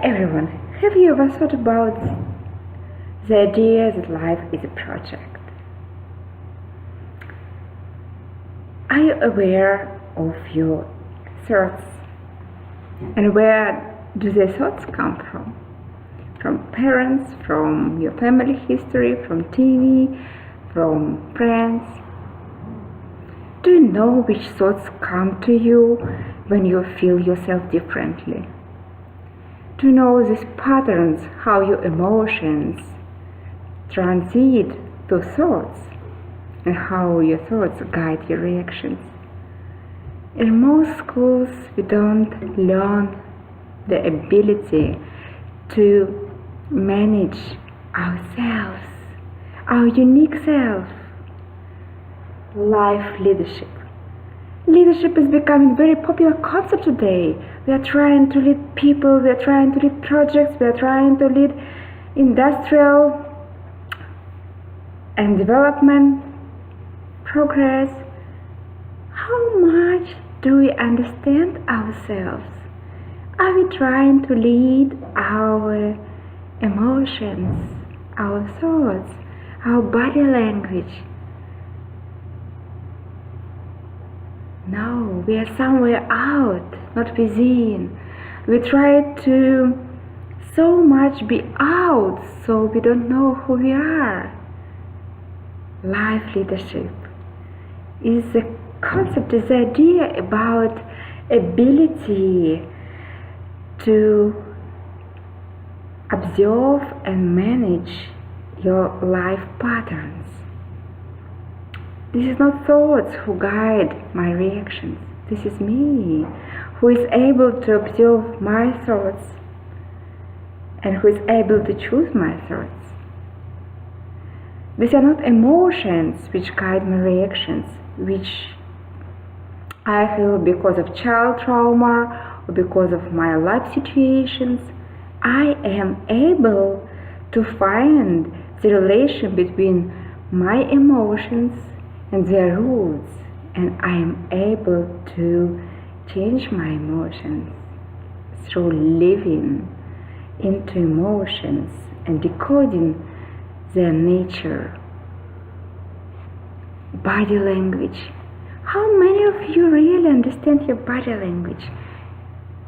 everyone, have you ever thought about the idea that life is a project? Are you aware of your thoughts? And where do the thoughts come from? From parents, from your family history, from TV, from friends? Do you know which thoughts come to you when you feel yourself differently? Do you know these patterns, how your emotions transit those thoughts, and how your thoughts guide your reactions? In most schools, we don't learn the ability to manage ourselves, our unique self. Life leadership. Leadership is becoming a very popular concept today. We are trying to lead people, we are trying to lead projects, we are trying to lead industrial and development progress. How much do we understand ourselves? Are we trying to lead our emotions, our thoughts, our body language? No, we are somewhere out, not within. We try to so much be out, so we don't know who we are. Life leadership is the concept, is the idea about ability to observe and manage your life patterns. This is not thoughts who guide my reactions. This is me who is able to observe my thoughts and who is able to choose my thoughts. These are not emotions which guide my reactions, which I feel because of child trauma or because of my life situations. I am able to find the relation between my emotions and their roots, and I am able to change my emotions through living into emotions and decoding their nature. Body language. How many of you really understand your body language?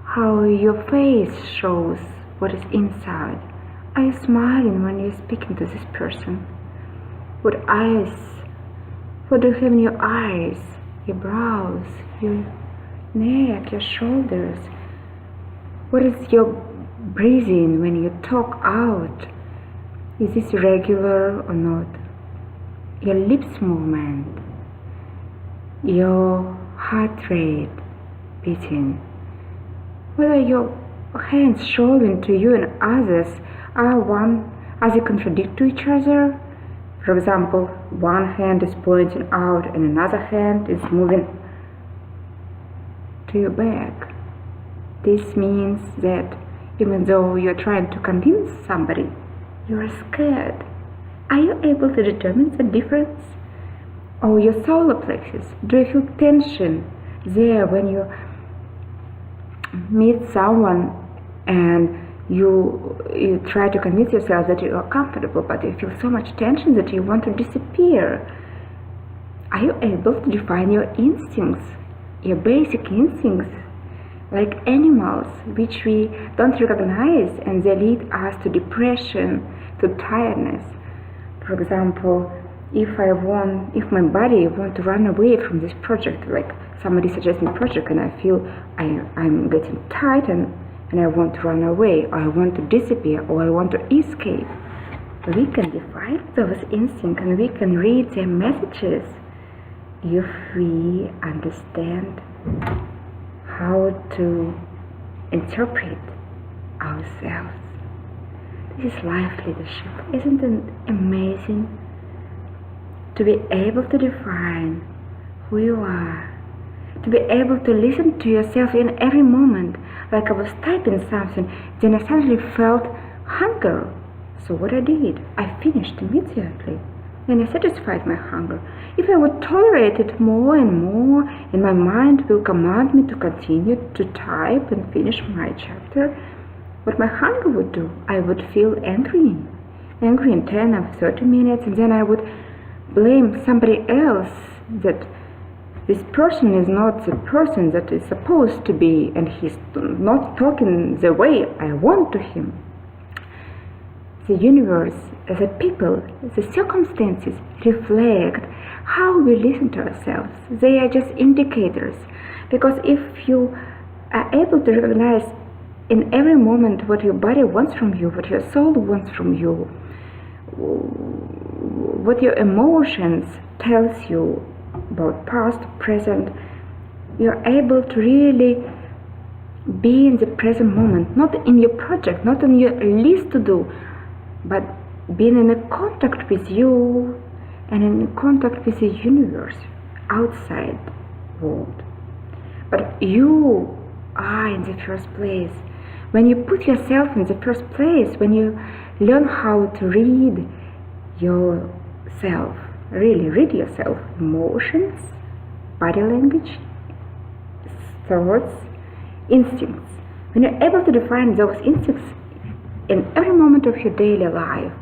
How your face shows what is inside. Are you smiling when you're speaking to this person? What eyes? What do you have in your eyes, your brows, your neck, your shoulders? What is your breathing when you talk out? Is this regular or not? Your lips movement, your heart rate beating. What are your hands showing to you and others? Are they contradict to each other? For example, one hand is pointing out and another hand is moving to your back. This means that even though you're trying to convince somebody, you're scared. Are you able to determine the difference? Or your solar plexus, do you feel tension there when you meet someone and you try to convince yourself that you are comfortable, but you feel so much tension that you want to disappear? Are you able to define your instincts, your basic instincts, like animals, which we don't recognize, and they lead us to depression, to tiredness? For example, if my body wants to run away from this project, like somebody suggests me a project and I feel I'm getting tired and I want to run away, or I want to disappear, or I want to escape, we can define those instincts and we can read their messages if we understand how to interpret ourselves. This is life leadership. Isn't it amazing to be able to define who you are? To be able to listen to yourself in every moment. Like I was typing something, then I suddenly felt hunger. So what I did, I finished immediately. Then I satisfied my hunger. If I would tolerate it more and more, and my mind will command me to continue to type and finish my chapter, what my hunger would do. I would feel angry in 10 or 30 minutes, and then I would blame somebody else that this person is not the person that is supposed to be, and he's not talking the way I want to him. The universe, the people, the circumstances reflect how we listen to ourselves. They are just indicators, because if you are able to recognize in every moment what your body wants from you, what your soul wants from you, what your emotions tells you about past, present, you're able to really be in the present moment, not in your project, not in your list to do, but being in a contact with you and in contact with the universe, outside world. But you are in the first place. When you put yourself in the first place, when you learn how to read yourself, really read yourself, emotions, body language, thoughts, instincts. When you're able to define those instincts in every moment of your daily life,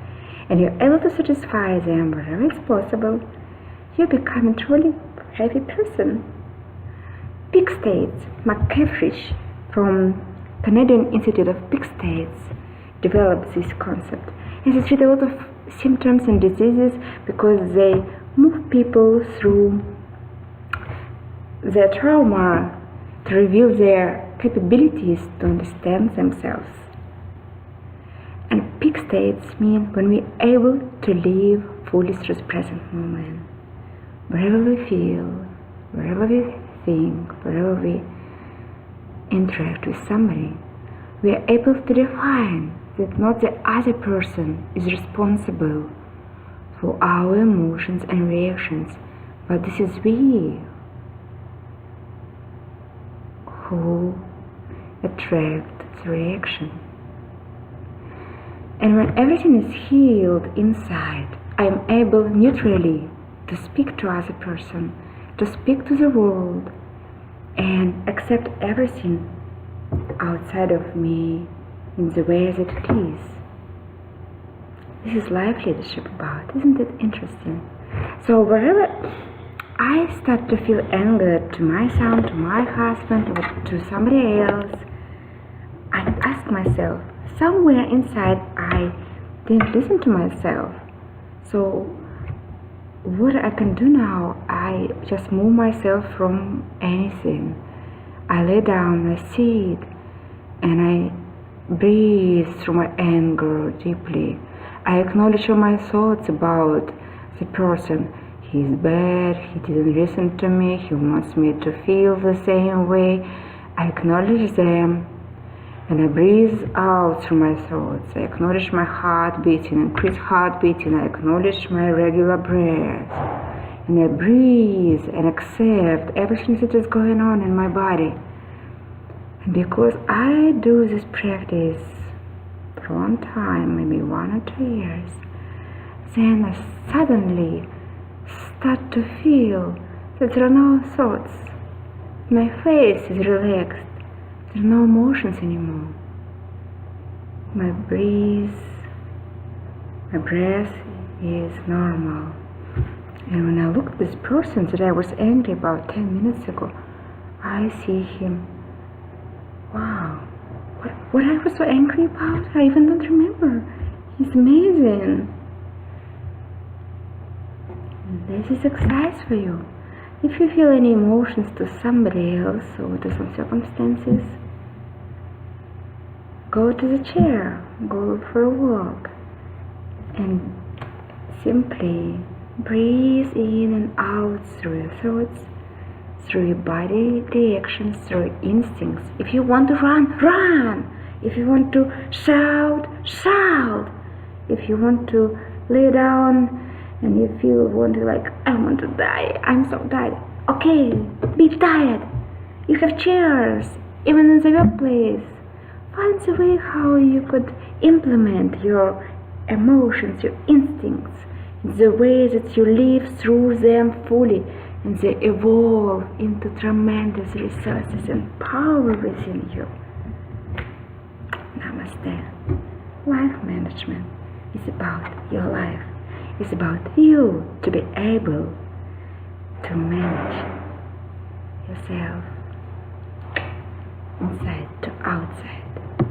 and you're able to satisfy them wherever it's possible, you become a truly happy person. Peak states, McCaffrey from Canadian Institute of Peak States developed this concept. And they treat a lot of symptoms and diseases because they move people through their trauma to reveal their capabilities to understand themselves. And peak states mean when we're able to live fully through the present moment. Wherever we feel, wherever we think, wherever we interact with somebody, we are able to define that not the other person is responsible for our emotions and reactions, but this is we who attract the reaction. And when everything is healed inside, I am able neutrally to speak to other person, to speak to the world, and accept everything outside of me in the way that it is. This is life leadership about, isn't it interesting? So wherever I start to feel anger to my son, to my husband, or to somebody else, I ask myself, somewhere inside I didn't listen to myself. So what I can do now, I just move myself from anything. I lay down, I sit, and I breathe through my anger deeply. I acknowledge all my thoughts about the person. He's bad, he didn't listen to me, he wants me to feel the same way. I acknowledge them, and I breathe out through my thoughts. I acknowledge my heart beating, increase heart beating. I acknowledge my regular breath. And I breathe and accept everything that is going on in my body. And because I do this practice for a long time, maybe 1 or 2 years, then I suddenly start to feel that there are no thoughts. My face is relaxed. There are no emotions anymore. My breath is normal. And when I look at this person that I was angry about 10 minutes ago, I see him. Wow, what I was so angry about, I even don't remember. He's amazing. This is exercise for you. If you feel any emotions to somebody else or to some circumstances, go to the chair, go for a walk, and simply breathe in and out through your thoughts, through your body reactions, through your instincts. If you want to run, run. If you want to shout, shout. If you want to lay down and you feel I want to die, I'm so tired. Okay, be tired. You have chairs, even in the workplace. Find the way how you could implement your emotions, your instincts, the way that you live through them fully, and they evolve into tremendous resources and power within you. Namaste. understand. Life management is about your life. It's about you to be able to manage yourself inside to outside.